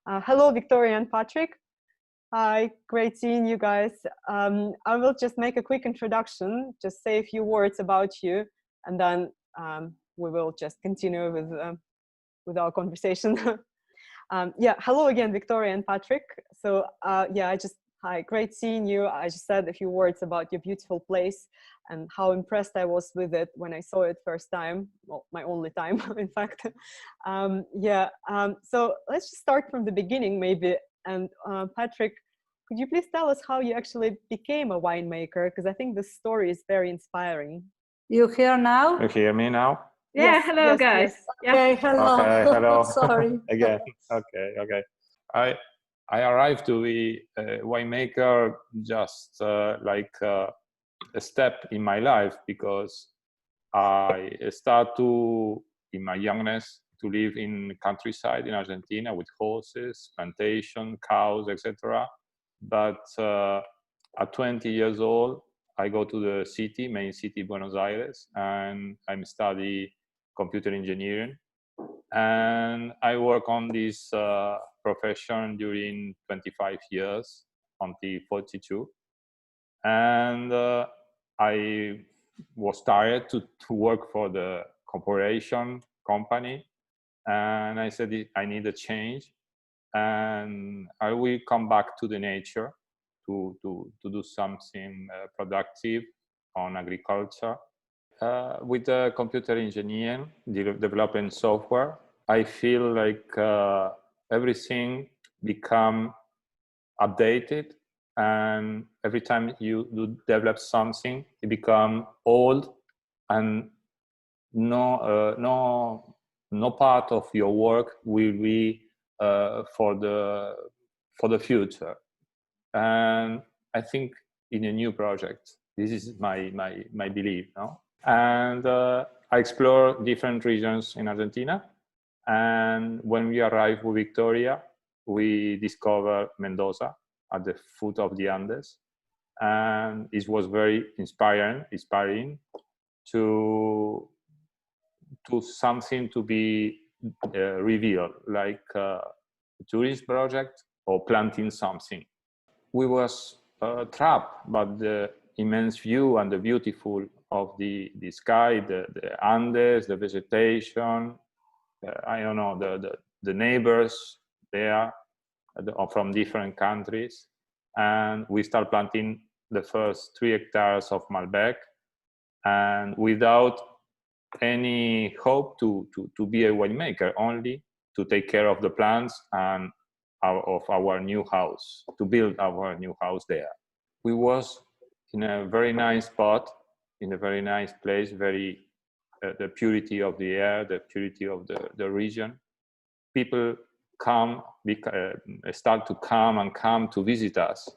Hello, Victoria and Patrick. Hi, great seeing you guys. I will just make a quick introduction, just say a few words about you, and then we will just continue with our conversation. Yeah, hello again, Victoria and Patrick. So yeah, hi, great seeing you. I just said a few words about your beautiful place and how impressed I was with it when I saw it first time. Well, my only time, in fact. Yeah, so let's just start from the beginning, maybe. And Patrick, could you please tell us how you actually became a winemaker? Because I think the story is very inspiring. You hear now? You hear me now? Yeah, Yes, hello yes, guys. yes. Yeah. Okay, hello. Okay, hello. Sorry. Again. Okay. I arrived to be a winemaker just like a step in my life, because I start to, in my youngness, to live in countryside in Argentina with horses, plantation, cows, etc. But at 20 years old, I go to the city, main city, Buenos Aires, and I'm study computer engineering. And I work on this profession during 25 years, until 42. And I was tired to work for the corporation company. And I said, I need a change. And I will come back to the nature to do something productive on agriculture. With the computer engineering, developing software, I feel like everything become updated, and every time you do develop something, it become old, and no part of your work will be for the future. And I think in a new project, this is my belief, no? And I explore different regions in Argentina. And when we arrived with Victoria, we discovered Mendoza at the foot of the Andes. And it was very inspiring to something to be revealed, like a tourist project or planting something. We was trapped by the immense view and the beautiful of the sky, the Andes, the vegetation. I don't know, the neighbors there from different countries. And we start planting the first 3 hectares of malbec, and without any hope to be a winemaker, only to take care of the plants and of our new house, to build our new house there. We was in a very nice spot, in a very nice place, very the purity of the air, the purity of the region. People start to come to visit us,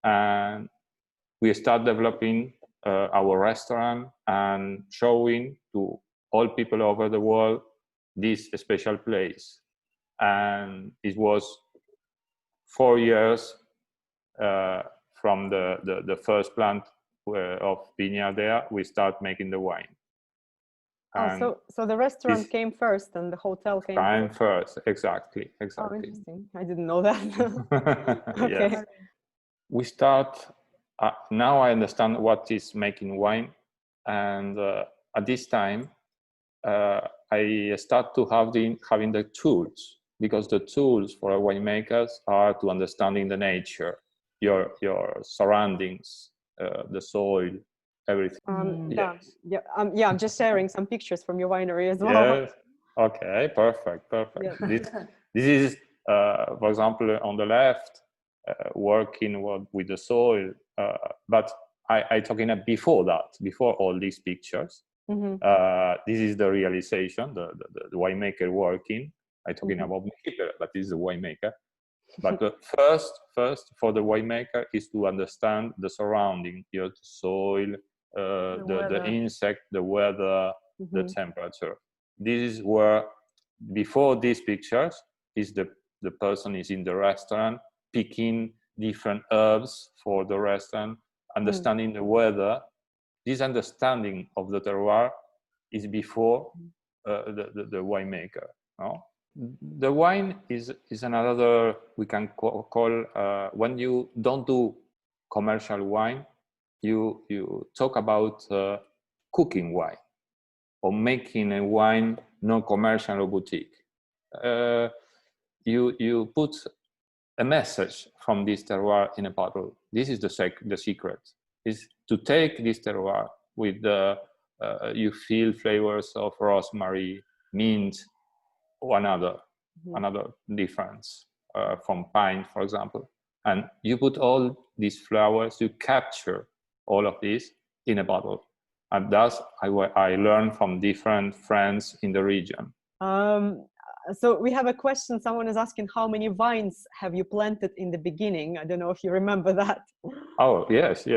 and we start developing our restaurant and showing to all people over the world this special place. And it was 4 years from the first plant of vineyard there, we start making the wine. So the restaurant came first and the hotel came first. Exactly. Oh, interesting. I didn't know that. Okay. Yes. We start, now I understand what is making wine. And at this time, I start to having the tools, because the tools for winemakers are to understanding the nature, your surroundings, the soil, everything. Yes. Yeah. I'm just sharing some pictures from your winery as well. Yes. Okay. Perfect. Yeah. This is, for example, on the left, working with the soil. But I talking before that, before all these pictures. Mm-hmm. This is the realization, the winemaker working. I'm talking Mm-hmm. about maker, but this is a winemaker. But the first for the winemaker is to understand the surrounding, the soil, the insect, the weather, the temperature. This is where, before these pictures, is the person is in the restaurant picking different herbs for the restaurant, understanding the weather. This understanding of the terroir is before the winemaker. No? the wine is another, we can call when you don't do commercial wine, you talk about cooking wine or making a wine non-commercial or boutique. You put a message from this terroir in a bottle. This is the secret, is to take this terroir with the you feel flavors of rosemary, mint, or another difference from pine, for example. And you put all these flowers, you capture all of this in a bottle. And thus I learned from different friends in the region. So we have a question. Someone is asking, how many vines have you planted in the beginning? I don't know if you remember that. Oh, yes.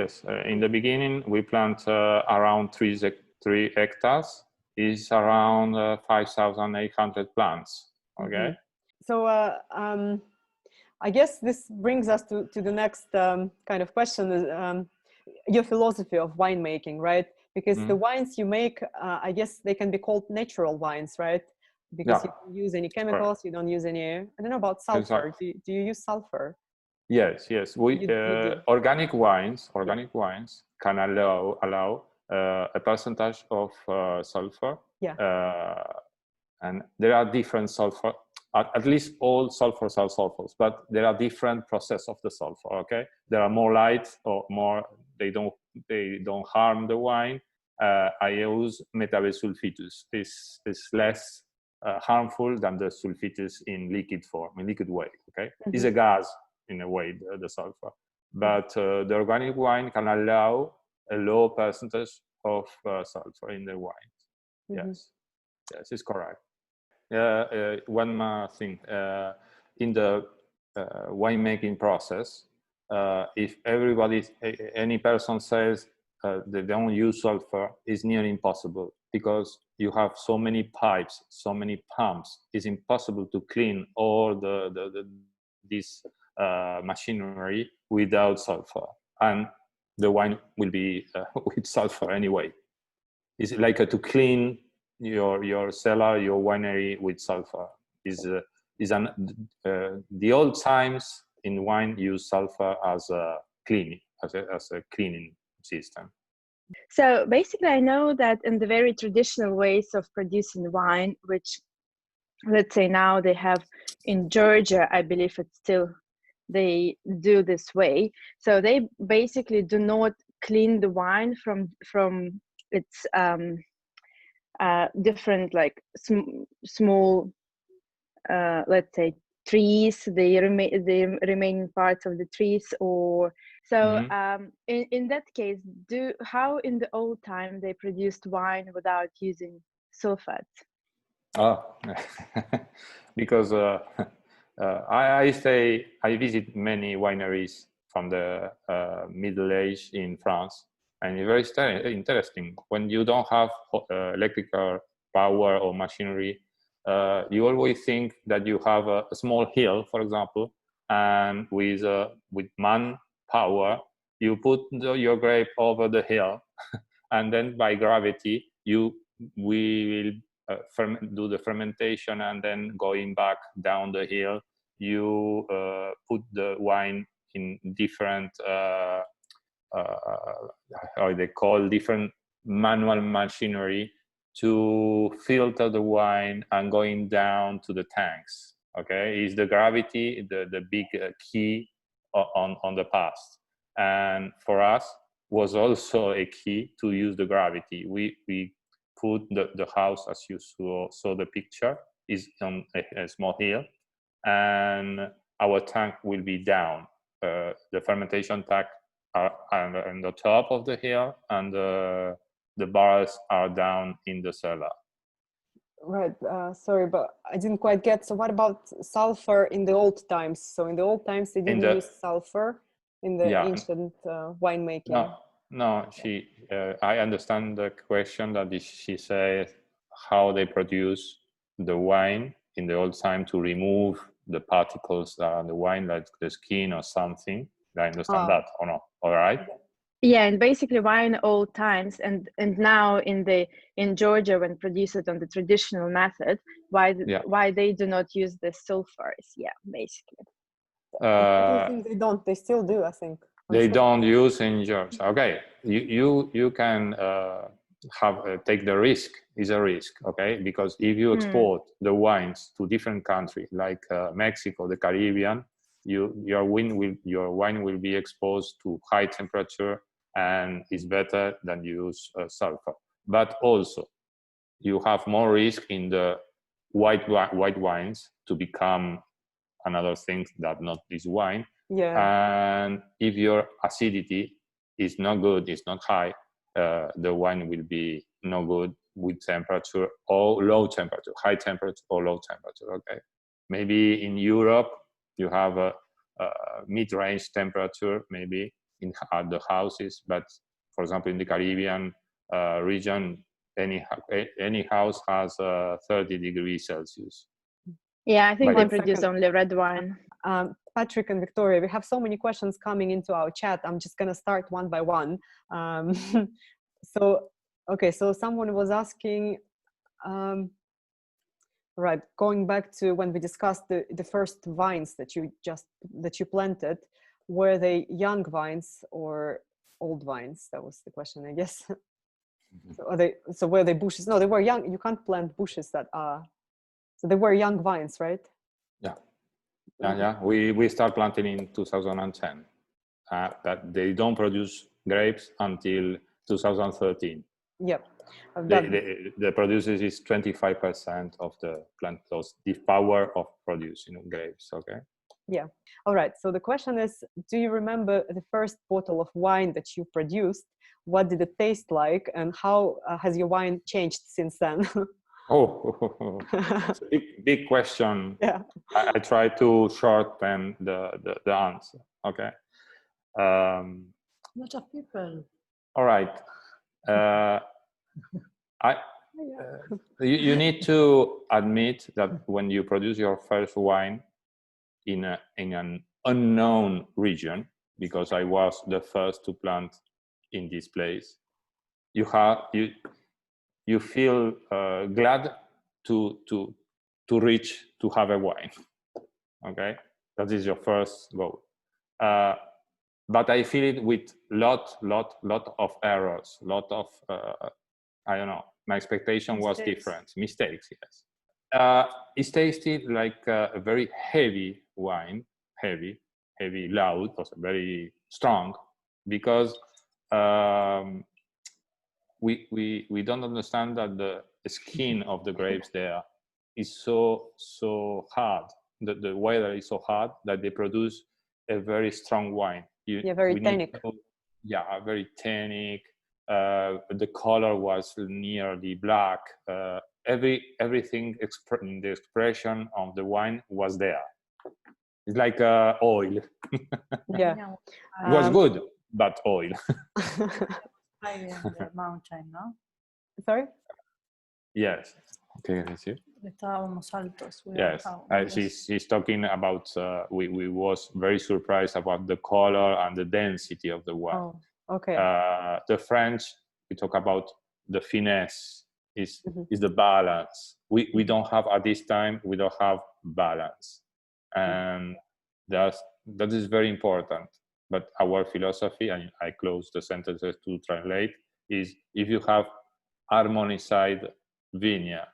In the beginning, we plant around 3 hectares. Is around 5,800 plants. Okay. So I guess this brings us to the next kind of question, your philosophy of winemaking, right? Because the wines you make, I guess they can be called natural wines, right? Because you don't use any chemicals, you don't use any, I don't know about sulfur. Exactly. Do you use sulfur? Yes. We you do. Organic wines can allow a percentage of sulfur. And there are different sulfur. At least all sulfurs are sulfurs, but there are different process of the sulfur. Okay, there are more light or more. They don't harm the wine. I use metabesulfitus. This is less harmful than the sulfitus in liquid form, in liquid way. Okay, it's a gas in a way, the sulfur. But the organic wine can allow a low percentage of sulfur in the wine. Yes, it's correct. One more thing, in the winemaking process, if any person says they don't use sulfur, it's near impossible, because you have so many pipes, so many pumps. It's impossible to clean all this machinery without sulfur, and the wine will be with sulfur anyway. It's like to clean your cellar, your winery with sulfur. The old times in wine use sulfur as a cleaning system. So basically, I know that in the very traditional ways of producing wine, which let's say now they have in Georgia, I believe it's still they do this way. So they basically do not clean the wine from its different, like small, let's say, trees, the remaining parts of the trees, or so. In that case, how in the old time they produced wine without using sulfates? Because I visit many wineries from the Middle Age in France, and it's very interesting. When you don't have electrical power or machinery, you always think that you have a small hill, for example, and with man power, you put your grape over the hill, and then by gravity, we will do the fermentation, and then going back down the hill, you put the wine in different how they call different manual machinery to filter the wine and going down to the tanks. Okay, is the gravity the big key on the past, and for us was also a key to use the gravity. We put the house, as you saw the picture, is on a small hill, and our tank will be down. The fermentation tank are on the top of the hill, and the barrels are down in the cellar. Right. Sorry, but I didn't quite get. So what about sulfur in the old times? So in the old times, they didn't use sulfur in the ancient winemaking. No. I understand the question that she said, how they produce the wine in the old time to remove the particles on the wine, like the skin or something. I understand that, or not? All right. Yeah, and basically wine old times, and now in Georgia, when produced on the traditional method, why they do not use the sulfurs. Yeah, basically. I don't think they don't. They still do, I think. They don't use in Georgia. Okay, you can take the risk. Is a risk, okay? Because if you export the wines to different countries like Mexico, the Caribbean, your wine will be exposed to high temperature and is better than use sulfur. But also, you have more risk in the white wines to become another thing that not this wine. Yeah. And if your acidity is not good, it's not high, the wine will be no good with temperature or low temperature, high temperature or low temperature. Okay, maybe in Europe you have a mid-range temperature, maybe at the houses, but for example in the Caribbean region, any house has 30 degrees Celsius. Yeah, I think they produce only red wine. Patrick and Victoria, we have so many questions coming into our chat. I'm just going to start one by one. So someone was asking, right, going back to when we discussed the first vines that you planted, were they young vines or old vines? That was the question, I guess. So were they bushes? No, they were young. You can't plant bushes that are. So they were young vines, right? Yeah. We start planting in 2010. That they don't produce grapes until 2013. Yep. The produces is 25% of the plant loss, the power of producing grapes. Okay. Yeah. All right. So the question is, do you remember the first bottle of wine that you produced? What did it taste like, and how has your wine changed since then? It's a big question. Yeah. I try to shorten the answer. Okay. Lot of people. All right. You need to admit that when you produce your first wine in an unknown region, because I was the first to plant in this place, you feel glad to reach to have a wine. Okay, that is your first goal. But I feel it with lot of errors, lot of I don't know. My expectation was different. Mistakes, yes. It tasted like a very heavy wine, heavy, loud, also very strong, because we don't understand that the skin of the grapes there is so hard. The weather is so hard that they produce a very strong wine. Very tannic. Very tannic. The color was nearly black. Everything in the expression of the wine was there. It's like oil. Yeah. It was good, but oil. High in the mountain, no? Sorry? Yes. Okay, let's see. Estábamos altos. Yes, she's talking about, we was very surprised about the color and the density of the wine. Oh, okay. The French, we talk about the finesse, is the balance. We don't have, at this time, we don't have balance. And that is very important. But our philosophy, and I close the sentences to translate, is if you have harmonized vineyard,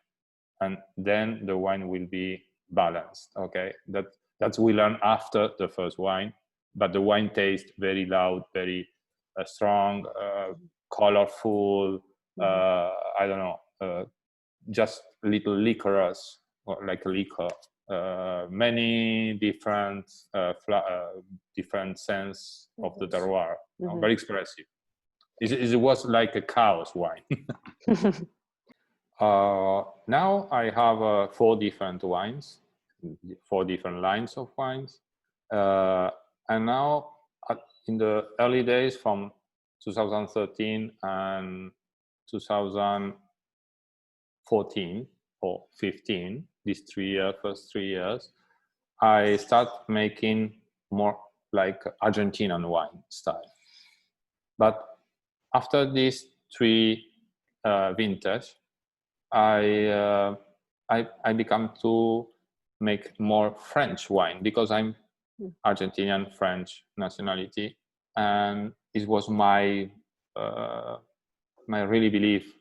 and then the wine will be balanced. Okay, that's we learn after the first wine, but the wine tastes very loud, very strong, colorful. I don't know, just little liquorous, or like a liquor. Many different different sense of the terroir. Very expressive. It was like a cow's wine. Now I have 4 different wines, 4 different lines of wines, and now in the early days from 2013 and 2014 or 15, these first 3 years, I start making more like Argentinian wine style. But after these 3 vintage, I I become to make more French wine because I'm Argentinian French nationality, and it was my my really belief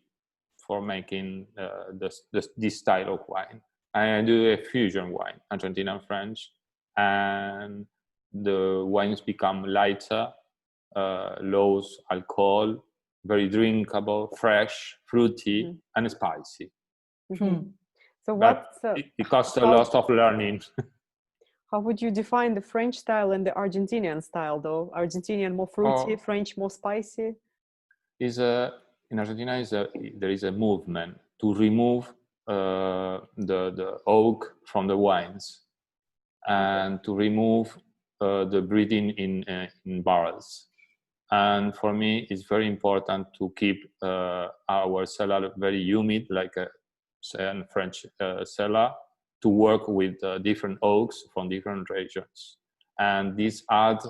for making this style of wine. I do a fusion wine, Argentinian French, and the wines become lighter, low alcohol, very drinkable, fresh, fruity, and spicy. So But what? it costs a lot of learning. How would you define the French style and the Argentinian style, though? Argentinian more fruity, French more spicy. In Argentina there is a movement to remove the oak from the wines and to remove the breeding in barrels. And for me, it's very important to keep our cellar very humid, like a French cellar, to work with different oaks from different regions. And this adds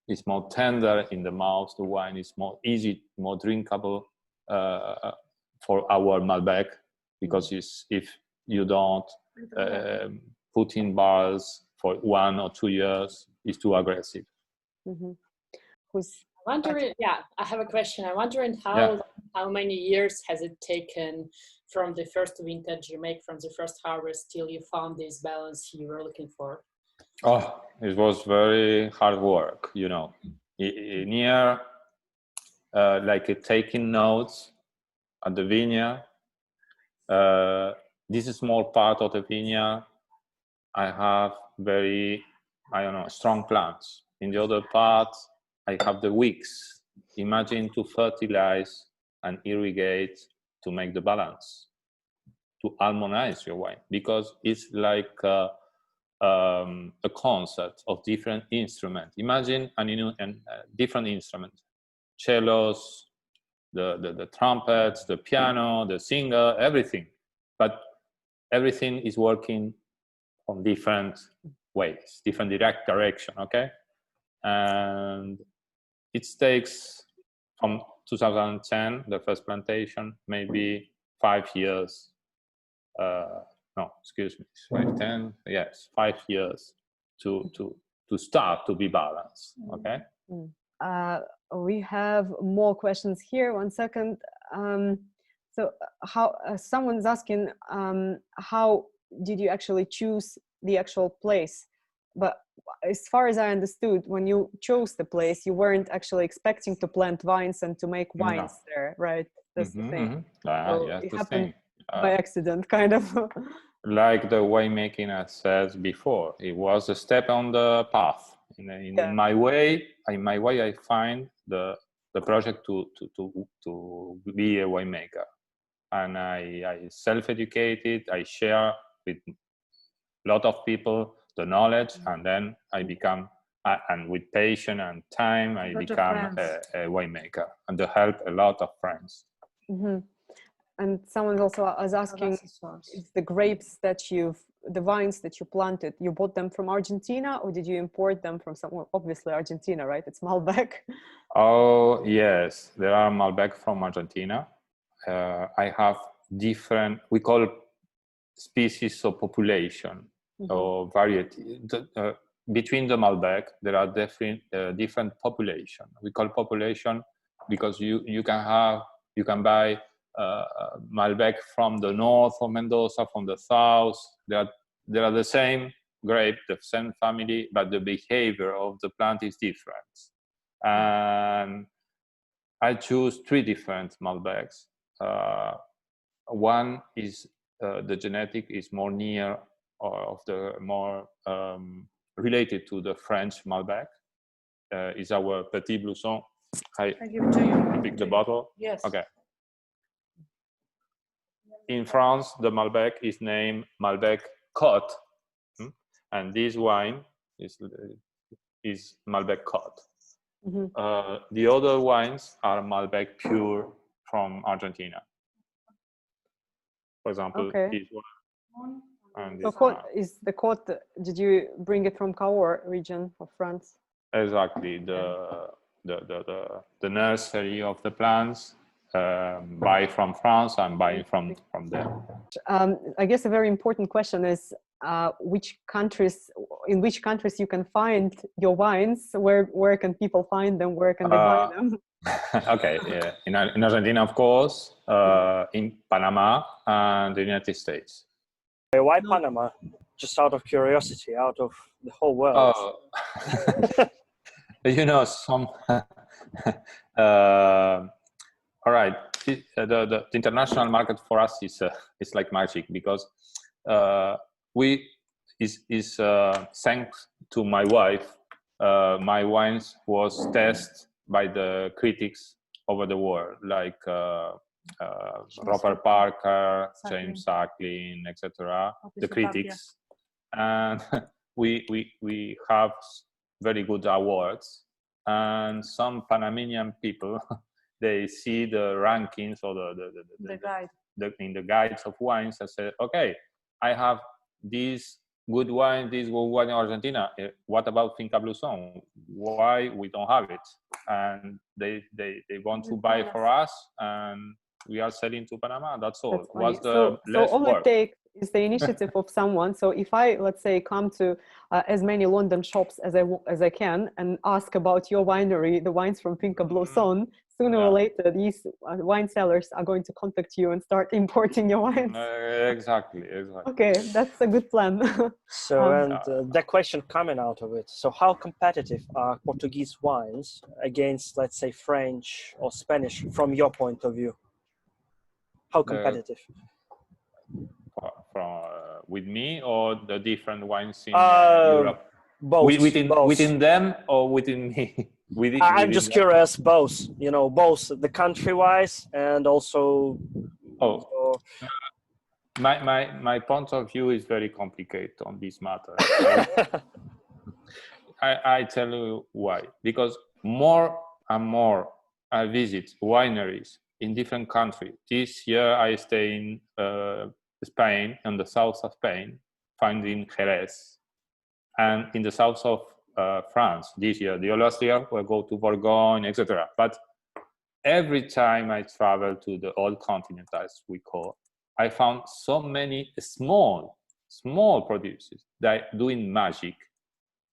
it's more tender in the mouth. The wine is more easy, more drinkable for our malbec, because if you don't put in barrels for 1 or 2 years, it's too aggressive. Who's wondering? Yeah, I have a question. I'm wondering how many years has it taken from the first vintage you make, from the first harvest, till you found this balance you were looking for? Oh, it was very hard work, you know. Near, like taking notes at the vineyard. This is small part of the vineyard. I have very, strong plants. In the other part, I have the wicks. Imagine to fertilize and irrigate to make the balance, to harmonize your wine, because it's like a concert of different instruments. Imagine a different instrument, cellos, the trumpets, the piano, the singer, everything. But everything is working on different ways, different direction, okay? And it takes from 2010, the first plantation, maybe 5 years. No, excuse me, 5 years to start to be balanced, okay? We have more questions here. 1 second. So how someone's asking, how did you actually choose the actual place? But as far as I understood, when you chose the place, you weren't actually expecting to plant vines and to make wines there, right? That's the thing. So yes, it the happened thing. by accident, kind of. Like the winemaking I said before, it was a step on the path. In my way, I find the project to be a winemaker, and I self-educated. I share with a lot of people the knowledge, and then I become, and with patience and time, I become a winemaker, and to help a lot of friends. And someone also was asking, is the grapes that the vines that you planted, you bought them from Argentina, or did you import them from somewhere? Obviously Argentina, right? It's malbec. Oh yes, there are malbec from Argentina. I have different, we call species of population or variety. Between the malbec, there are different population. We call population because you can buy malbec from the north of Mendoza, from the south. They are the same grape, the same family, but the behavior of the plant is different. And I choose 3 different malbecs. One is the genetic is more near of the more related to the French malbec. Is our Petit Blousson. I give it to you. pick the bottle. Yes. Okay. In France, the malbec is named Malbec Côte, and this wine is Malbec Côte. The other wines are Malbec Pure from Argentina. For example, this one. And this one. Is the Côte? Did you bring it from Cahors region of France? Exactly. The nursery of the plants buy from France and buy from there. I guess a very important question is in which countries you can find your wines? Where can people find them? Where can they buy them? Okay, in Argentina, of course, in Panama and the United States. Why Panama? Just out of curiosity, out of the whole world. Oh, you know, some. All right, the international market for us is like magic, because thanks to my wife, my wines was tested by the critics over the world, like Robert Parker, James Suckling, etc. The critics, and we have very good awards, and some Panamanian people they see the rankings or the guide in the guides of wines and say, okay, I have this good wine in Argentina. What about Finca Blousson? Why we don't have it? And they want to buy for us, and we are selling to Panama. That's all. What's the less all work? it takes is the initiative of someone. So if I, let's say, come to as many London shops as I can and ask about your winery, the wines from Finca Blousson, sooner or later these wine sellers are going to contact you and start importing your wines. Exactly. Okay, that's a good plan. So, the question coming out of it, so how competitive are Portuguese wines against, let's say, French or Spanish from your point of view? How competitive? With me, or the different wines in Europe? Both. Within them or within me? I'm just curious, both. You know, both the country-wise and also. My point of view is very complicated on this matter. I tell you why. Because more and more I visit wineries in different countries. This year I stay in Spain, in the south of Spain, finding Jerez, and in the south of France this year. The last year we'll go to Bourgogne, etc. But every time I travel to the old continent, as we call, I found so many small producers that are doing magic.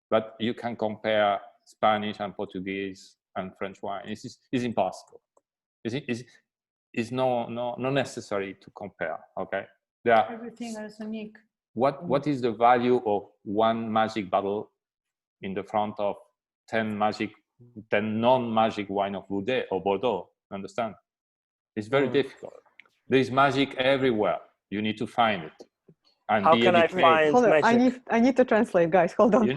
But you can compare Spanish and Portuguese and French wine. It's impossible. It's not necessary to compare. Okay, everything is unique. What is the value of one magic bottle in the front of 10 non-magic wine of Bordeaux? Understand? It's very difficult. There is magic everywhere. You need to find it. And how can I find magic? I need to translate, guys. Hold on.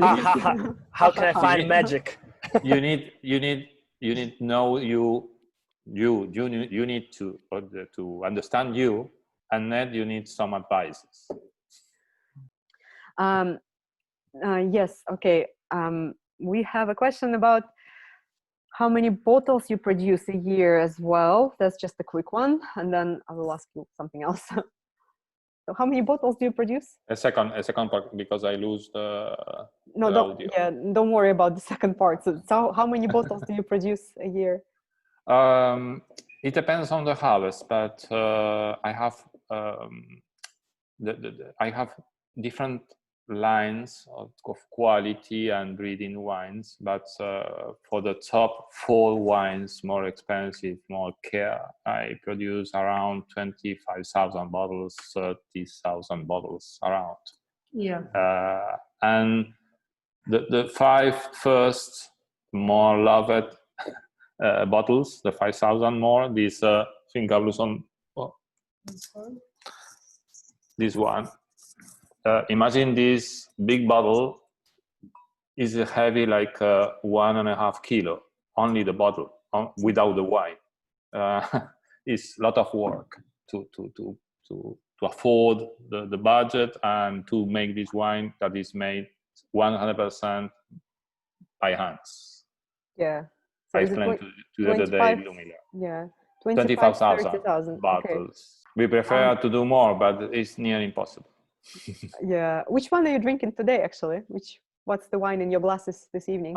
How can I find magic? You need know you need to understand you, and then you need some advices. Yes. Okay. We have a question about how many bottles you produce a year as well. That's just a quick one, and then I will ask you something else. So how many bottles do you produce? A second part, because I lose the audio. Don't worry about the second part. So how many bottles do you produce a year? It depends on the harvest, but I have I have different lines of quality and breeding wines, but for the top 4 wines, more expensive, more care, I produce around 25,000 bottles, 30,000 bottles around. Yeah. And the 5 first more loved bottles, the 5,000 more, this Finca Blousson, this one. Imagine this big bottle is heavy like 1.5 kilos, only the bottle, without the wine. It's a lot of work to afford the budget and to make this wine that is made 100% by hands. Yeah. So I explained to the other day, Lumila. Yeah. 25,000 bottles. Okay. We prefer to do more, but it's near impossible. Yeah. Which one are you drinking today, actually? What's the wine in your glasses this evening?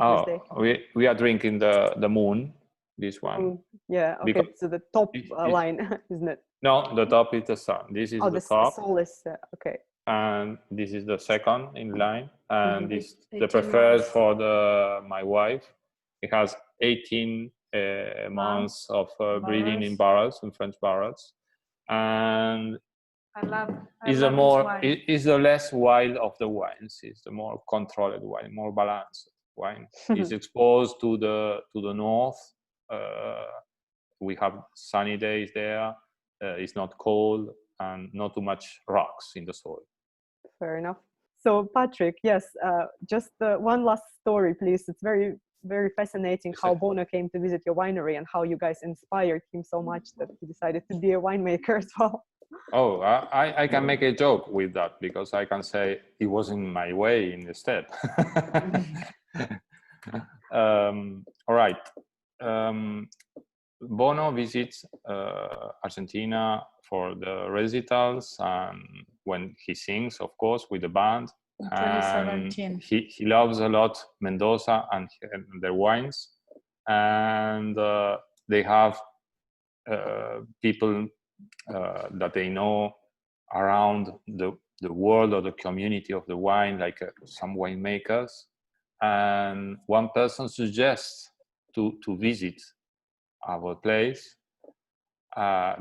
We are drinking the Moon. This one. Oh, yeah. Okay. Because So the top it- line, isn't it? No, the top is the sun. This is Oh, the the top, soul is okay. and this is the second in line, and this the 18 preferred months. for my wife. It has 18 months of breeding in barrels, in French barrels, and I love is this a more wine. is the less wild of the wines. It's the more controlled wine, more balanced wine. It's exposed to the north. We have sunny days there. It's not cold and not too much rocks in the soil. Fair enough. So Patrick, yes, just one last story, please. It's very, very fascinating how Bono came to visit your winery and how you guys inspired him so much that he decided to be a winemaker as well. Oh, I can make a joke with that because I can say it was in my way instead. All right. Bono visits Argentina for the recitals and when he sings, of course, with the band. In And 2017. he loves a lot Mendoza and their wines. And they have people that they know around the world or the community of the wine, like some winemakers. And one person suggests to visit our place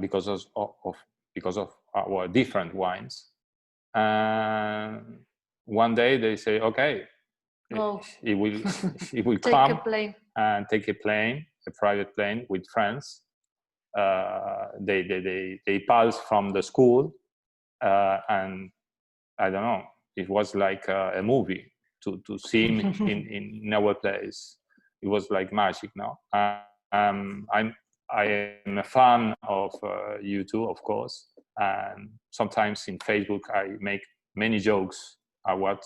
because of our different wines. And one day they say, okay, Go. he will Take come a plane. and take a private plane with friends. They pass from the school, and I don't know. It was like a movie to see him in our place. It was like magic. Now I am a fan of you two, of course, and sometimes in Facebook I make many jokes about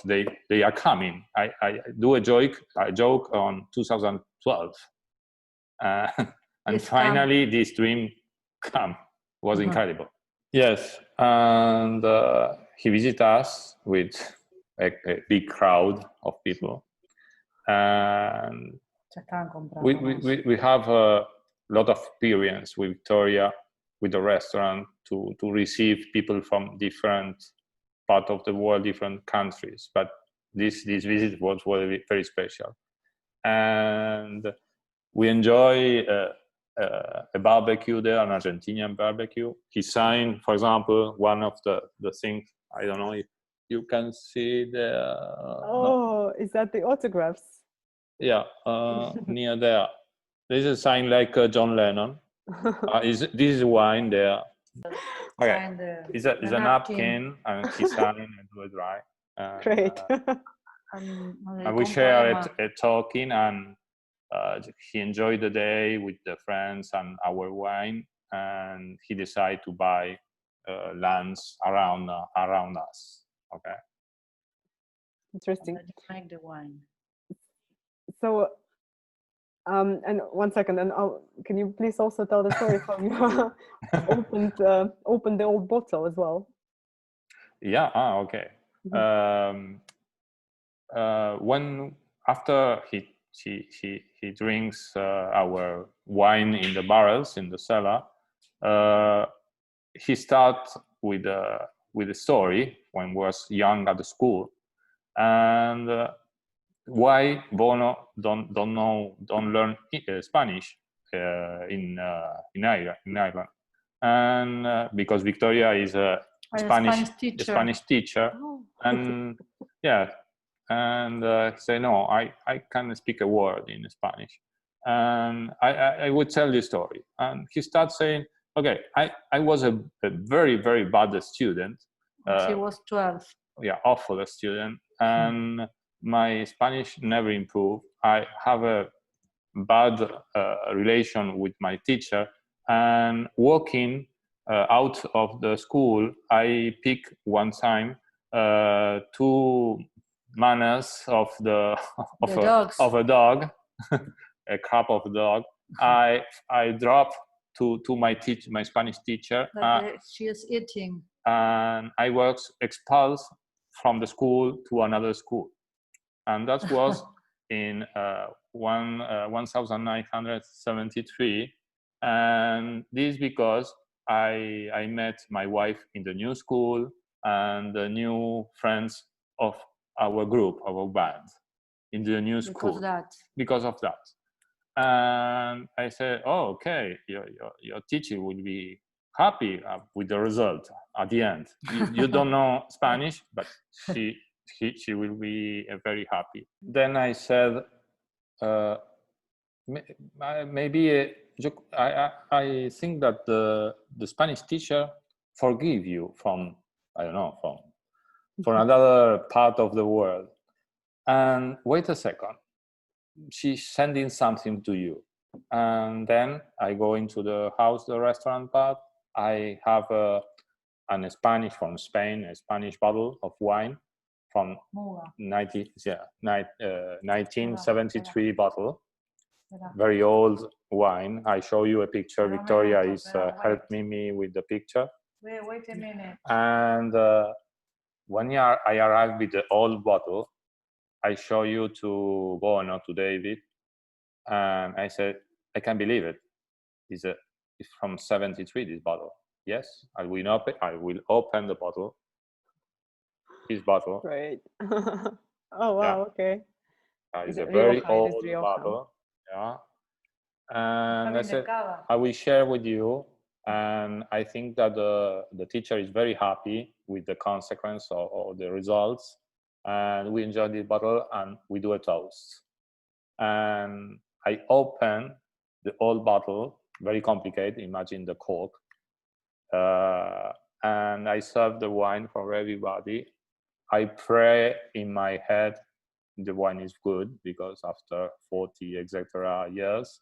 they are coming. I do a joke on 2012, and It's finally this dream come. Was incredible. Yes, and he visited us with a big crowd of people, and we have a lot of experience with Victoria, with the restaurant, to receive people from different part of the world, different countries. But this visit was very, very special, and we enjoy a barbecue there, an Argentinian barbecue. He signed, for example, one of the things. I don't know if you can see there. Oh, no. Is that the autographs? Yeah, near there. This is a sign like John Lennon. This is wine there. Okay, it's a napkin, and he signed and do it right. Great. And we share a talking, and he enjoyed the day with the friends and our wine, and he decided to buy lands around us. Okay. Interesting. Make the wine. So, and 1 second, and can you please also tell the story how you opened the old bottle as well? Yeah. Okay. When after he drinks our wine in the barrels in the cellar, he starts with a story when he was young at the school, and why Bono don't learn Spanish in Ireland, and because Victoria is a Spanish teacher, Oh. and yeah. And say, no, I can't speak a word in Spanish. And I would tell the story. And he starts saying, okay, I was a very, very bad student. He was 12. Yeah, awful student. And my Spanish never improved. I have a bad relation with my teacher. And walking out of the school, I picked one time 2 manners of a dog, a crap of a dog. I dropped to my Spanish teacher. She is eating. And I was expelled from the school to another school, and that was in 1973, and this because I met my wife in the new school and the new friends of our group, our band, in the new school. Because of that. And I said, oh, okay, your teacher will be happy with the result at the end. You don't know Spanish, but she will be very happy. Then I said, maybe I think that the Spanish teacher forgive you from, I don't know, from another part of the world. And wait a second, she's sending something to you. And then I go into the house, the restaurant part. I have a Spanish from Spain, a Spanish bottle of wine from 1973 bottle. Very old wine. I show you a picture. Victoria is helping me with the picture. Wait a minute. And when I arrived with the old bottle, I show you to Bono, to David, and I said, I can't believe it. It's from 73, this bottle. Yes, I will open the bottle. This bottle. Great. Oh, wow, yeah. okay. It's a very old bottle. Yeah. And I said, I will share with you. And I think that the teacher is very happy with the consequence of the results. And we enjoy this bottle and we do a toast. And I open the old bottle, very complicated, imagine the cork. And I serve the wine for everybody. I pray in my head the wine is good, because after 40 etc. years,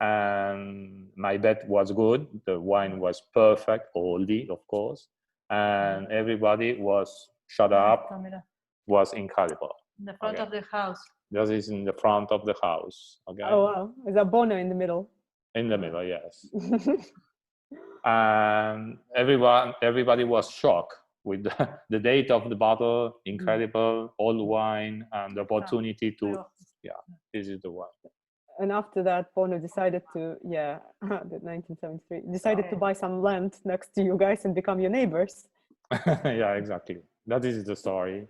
and my bet was good, the wine was perfect, oldie of course, and everybody was shut up, was incredible. In the front of the house. This is in the front of the house. Okay. Oh wow, is that Bono in the middle? In the middle, yes. And everybody was shocked with the date of the bottle, incredible, old wine, and the opportunity to, this is the one. And after that, Bono decided to, the 1973, decided to buy some land next to you guys and become your neighbors. Yeah, exactly. That is the story.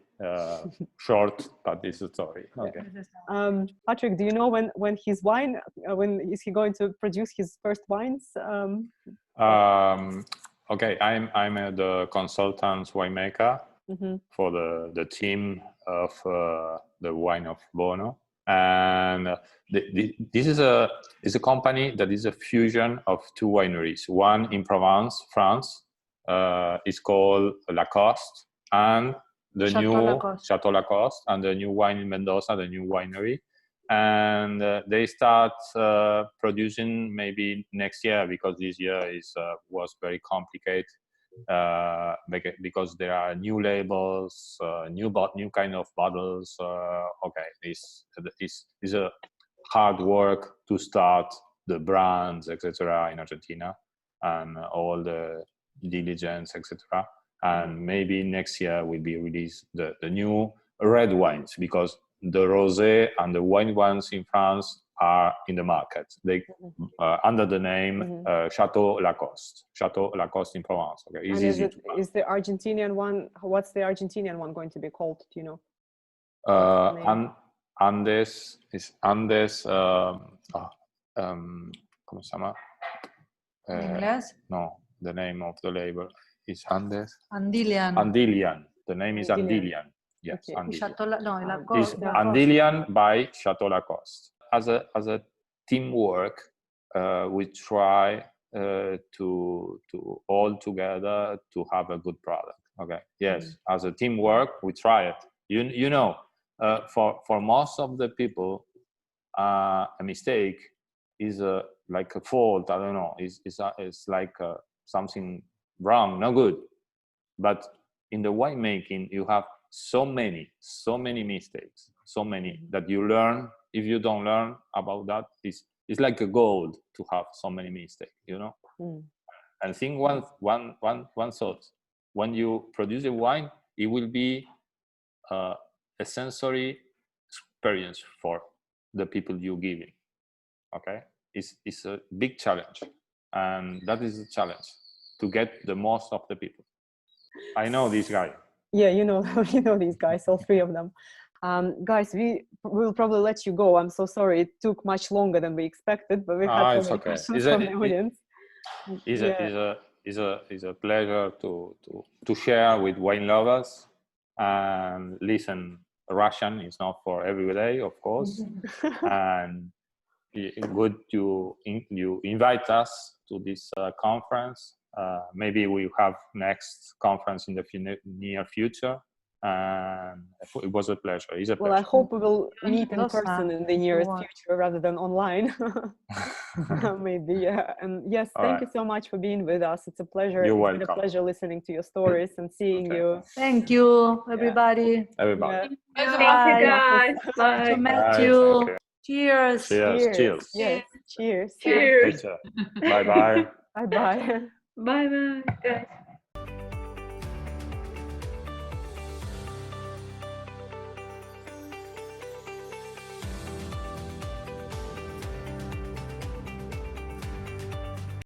Short, but this is the story. Okay. Patrick, do you know when his wine, when is he going to produce his first wines? Okay, I'm the consultant winemaker for the team of the wine of Bono, and this is a company that is a fusion of two wineries. One in Provence, France, is called Lacoste, and the Chateau Lacoste, and the new wine in Mendoza, the new winery. And they start producing maybe next year, because this year was very complicated, because there are new labels, new kind of bottles. Okay, this is a hard work to start the brands, etc. in Argentina, and all the diligence, etc. And maybe next year will be released the new red wines, because the rosé and the white wines in France are in the market. They under the name Chateau Lacoste in Provence. Okay, and is the Argentinian one? What's the Argentinian one going to be called? Do you know? Andes is Andes. ¿Cómo se llama? No, the name of the label is Andes. Andilian. The name is Andilian. Yes, okay. Andilian. Is Andilian by Chateau Lacoste. As a teamwork, we try to all together to have a good product. Okay. Yes, as a teamwork, we try it. You know, for most of the people, a mistake is like a fault. I don't know. It's like something wrong, no good. But in the winemaking, you have so many mistakes, so many that you learn. If you don't learn about that, it's like a gold to have so many mistakes, you know. And think one thought: when you produce a wine, it will be a sensory experience for the people you giving. Okay, it's a big challenge, and that is the challenge, to get the most of the people. I know this guy. Yeah, you know these guys, all three of them. Guys, we will probably let you go. I'm so sorry it took much longer than we expected, but we've had so It's many okay. questions from the audience. It's a pleasure to share with wine lovers, and listen. Russian is not for every day, of course, and good you invite us to this conference. Maybe we have next conference in the near future, and it was a pleasure. It's a pleasure. Well, I hope we will meet in Blousson, person in the nearest future rather than online. Maybe, yeah. And yes, thank you so much for being with us. It's a pleasure. You're It's been welcome. a pleasure listening to your stories and seeing you. Thank you, everybody. Everybody. Yeah. Bye, Bye. guys. Bye. To meet Bye, you. thank you. Cheers. Cheers. Yes. Cheers. Cheers. Bye bye. Bye bye. Bye bye, guys.